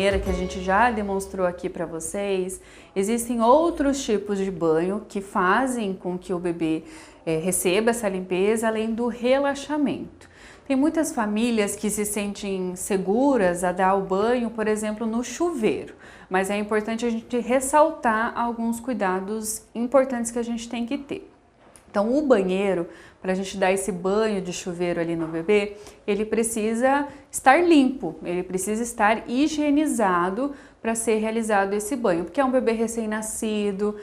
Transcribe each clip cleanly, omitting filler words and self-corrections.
banheira que a gente já demonstrou aqui para vocês, existem outros tipos de banho que fazem com que o bebê receba essa limpeza, além do relaxamento. Tem muitas famílias que se sentem seguras a dar o banho, por exemplo, no chuveiro, mas é importante a gente ressaltar alguns cuidados importantes que a gente tem que ter. Então, o banheiro, para a gente dar esse banho de chuveiro ali no bebê, ele precisa estar limpo, ele precisa estar higienizado para ser realizado esse banho, porque é um bebê recém-nascido,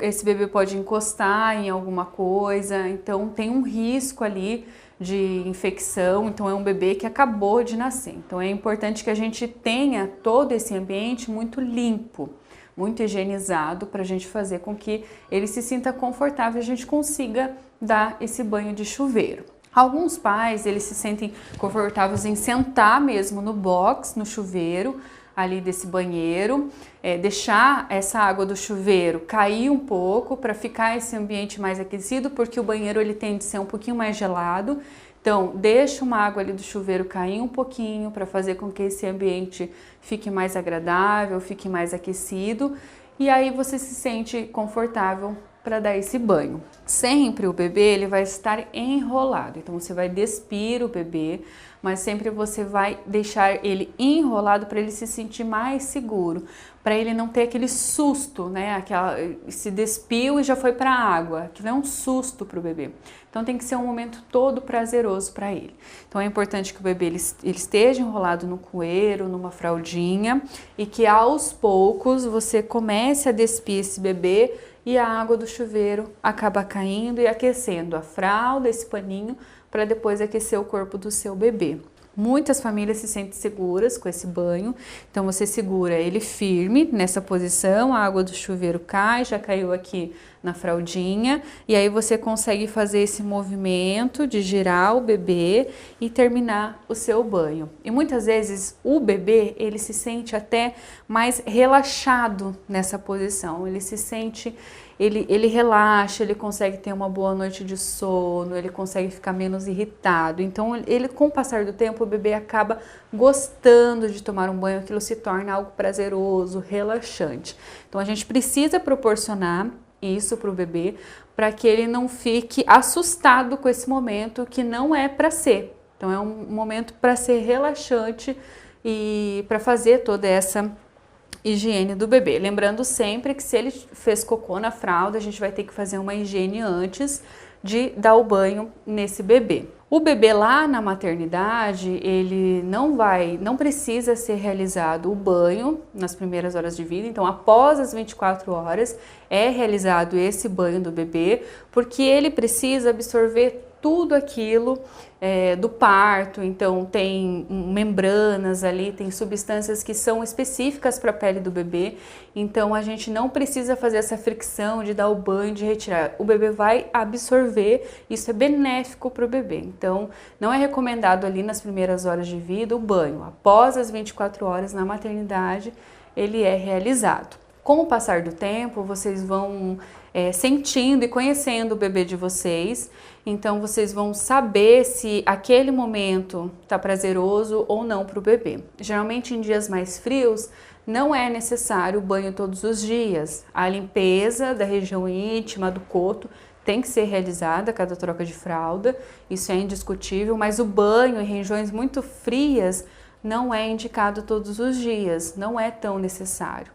esse bebê pode encostar em alguma coisa, então tem um risco ali de infecção, então é um bebê que acabou de nascer. Então é importante que a gente tenha todo esse ambiente muito limpo, muito higienizado, para a gente fazer com que ele se sinta confortável e a gente consiga dar esse banho de chuveiro. Alguns pais, eles se sentem confortáveis em sentar mesmo no box, no chuveiro, ali desse banheiro, deixar essa água do chuveiro cair um pouco para ficar esse ambiente mais aquecido, porque o banheiro ele tende a ser um pouquinho mais gelado. Então, deixa uma água ali do chuveiro cair um pouquinho para fazer com que esse ambiente fique mais agradável, fique mais aquecido e aí você se sente confortável para dar esse banho. Sempre o bebê ele vai estar enrolado, então você vai despir o bebê, mas sempre você vai deixar ele enrolado para ele se sentir mais seguro, para ele não ter aquele susto, né? Se despiu e já foi para a água, aquilo é um susto para o bebê. Então tem que ser um momento todo prazeroso para ele. Então é importante que o bebê ele esteja enrolado no cueiro, numa fraldinha e que aos poucos você comece a despir esse bebê e a água do chuveiro acaba caindo e aquecendo a fralda, esse paninho, para depois aquecer o corpo do seu bebê. Muitas famílias se sentem seguras com esse banho, então você segura ele firme nessa posição, a água do chuveiro cai, já caiu aqui na fraldinha, e aí você consegue fazer esse movimento de girar o bebê e terminar o seu banho. E muitas vezes o bebê, ele se sente até mais relaxado nessa posição, ele se sente... Ele relaxa, ele consegue ter uma boa noite de sono, ele consegue ficar menos irritado. Então, com o passar do tempo, o bebê acaba gostando de tomar um banho, aquilo se torna algo prazeroso, relaxante. Então, a gente precisa proporcionar isso para o bebê, para que ele não fique assustado com esse momento que não é para ser. Então, é um momento para ser relaxante e para fazer toda essa higiene do bebê. Lembrando sempre que se ele fez cocô na fralda, a gente vai ter que fazer uma higiene antes de dar o banho nesse bebê. O bebê lá na maternidade, ele não precisa ser realizado o banho nas primeiras horas de vida, então após as 24 horas é realizado esse banho do bebê, porque ele precisa absorver tudo aquilo do parto, então tem membranas ali, tem substâncias que são específicas para a pele do bebê, então a gente não precisa fazer essa fricção de dar o banho, de retirar, o bebê vai absorver, isso é benéfico para o bebê, então não é recomendado ali nas primeiras horas de vida o banho, após as 24 horas na maternidade ele é realizado. Com o passar do tempo, vocês vão sentindo e conhecendo o bebê de vocês, então vocês vão saber se aquele momento está prazeroso ou não para o bebê. Geralmente em dias mais frios, não é necessário o banho todos os dias. A limpeza da região íntima, do coto, tem que ser realizada a cada troca de fralda, isso é indiscutível, mas o banho em regiões muito frias não é indicado todos os dias, não é tão necessário.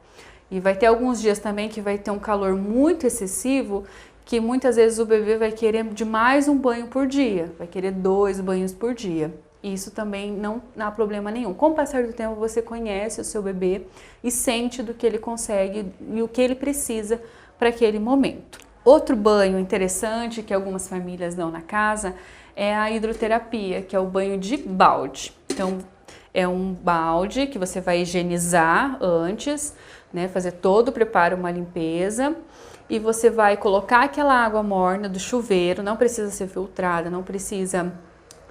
E vai ter alguns dias também que vai ter um calor muito excessivo, que muitas vezes o bebê vai querer de mais um banho por dia, vai querer 2 banhos por dia. Isso também não há problema nenhum. Com o passar do tempo você conhece o seu bebê e sente do que ele consegue e o que ele precisa para aquele momento. Outro banho interessante que algumas famílias dão na casa é a hidroterapia, que é o banho de balde. Então, é um balde que você vai higienizar antes, né, fazer todo o preparo, uma limpeza, e você vai colocar aquela água morna do chuveiro, não precisa ser filtrada, não precisa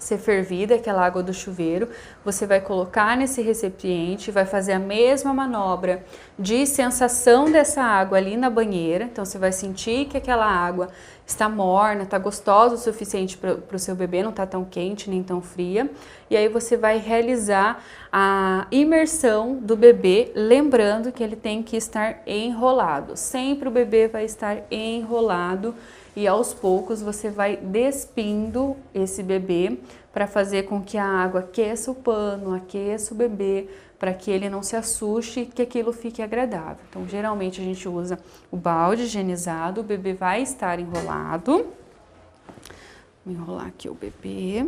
ser fervida, aquela água do chuveiro, você vai colocar nesse recipiente, vai fazer a mesma manobra de sensação dessa água ali na banheira. Então você vai sentir que aquela água está morna, está gostosa o suficiente para o seu bebê, não está tão quente nem tão fria. E aí você vai realizar a imersão do bebê, lembrando que ele tem que estar enrolado. Sempre o bebê vai estar enrolado. E aos poucos você vai despindo esse bebê para fazer com que a água aqueça o pano, aqueça o bebê, para que ele não se assuste e que aquilo fique agradável. Então, geralmente a gente usa o balde higienizado, o bebê vai estar enrolado. Vou enrolar aqui o bebê.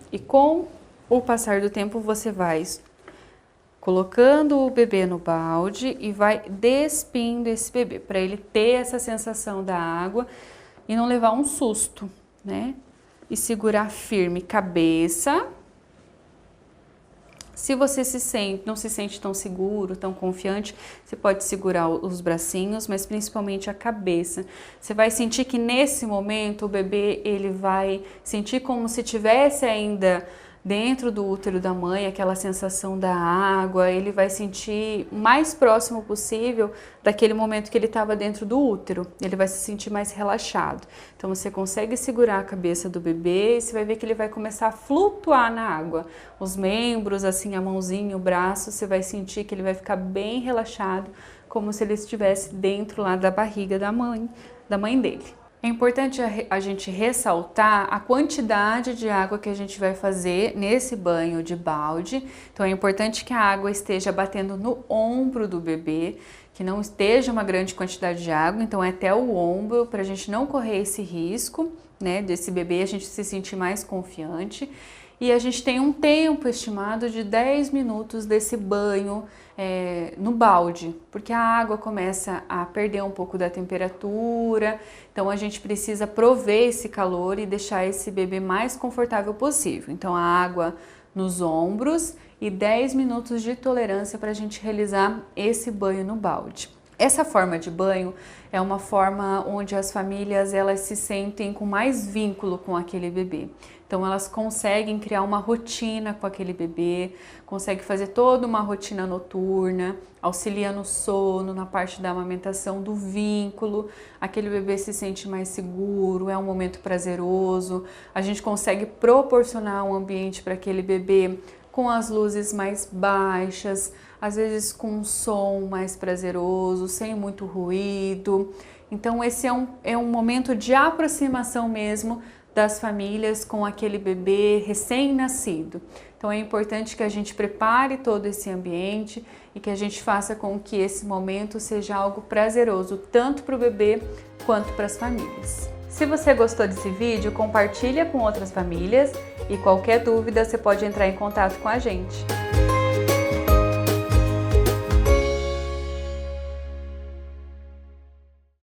E com o passar do tempo você vai colocando o bebê no balde e vai despindo esse bebê, para ele ter essa sensação da água e não levar um susto, né? E segurar firme cabeça. Se você não se sente tão seguro, tão confiante, você pode segurar os bracinhos, mas principalmente a cabeça. Você vai sentir que nesse momento o bebê ele vai sentir como se tivesse ainda dentro do útero da mãe, aquela sensação da água, ele vai sentir o mais próximo possível daquele momento que ele estava dentro do útero, ele vai se sentir mais relaxado. Então você consegue segurar a cabeça do bebê e você vai ver que ele vai começar a flutuar na água. Os membros, assim, a mãozinha, o braço, você vai sentir que ele vai ficar bem relaxado, como se ele estivesse dentro lá da barriga da mãe dele. É importante a gente ressaltar a quantidade de água que a gente vai fazer nesse banho de balde. Então é importante que a água esteja batendo no ombro do bebê, que não esteja uma grande quantidade de água, então é até o ombro, para a gente não correr esse risco, né, desse bebê a gente se sentir mais confiante. E a gente tem um tempo estimado de 10 minutos desse banho no balde, porque a água começa a perder um pouco da temperatura, então a gente precisa prover esse calor e deixar esse bebê mais confortável possível. Então a água nos ombros e 10 minutos de tolerância para a gente realizar esse banho no balde. Essa forma de banho é uma forma onde as famílias elas se sentem com mais vínculo com aquele bebê. Então elas conseguem criar uma rotina com aquele bebê, conseguem fazer toda uma rotina noturna, auxilia no sono, na parte da amamentação, do vínculo. Aquele bebê se sente mais seguro, é um momento prazeroso. A gente consegue proporcionar um ambiente para aquele bebê com as luzes mais baixas, às vezes com um som mais prazeroso, sem muito ruído. Então esse é um momento de aproximação mesmo das famílias com aquele bebê recém-nascido. Então é importante que a gente prepare todo esse ambiente e que a gente faça com que esse momento seja algo prazeroso, tanto para o bebê quanto para as famílias. Se você gostou desse vídeo, compartilha com outras famílias e qualquer dúvida você pode entrar em contato com a gente.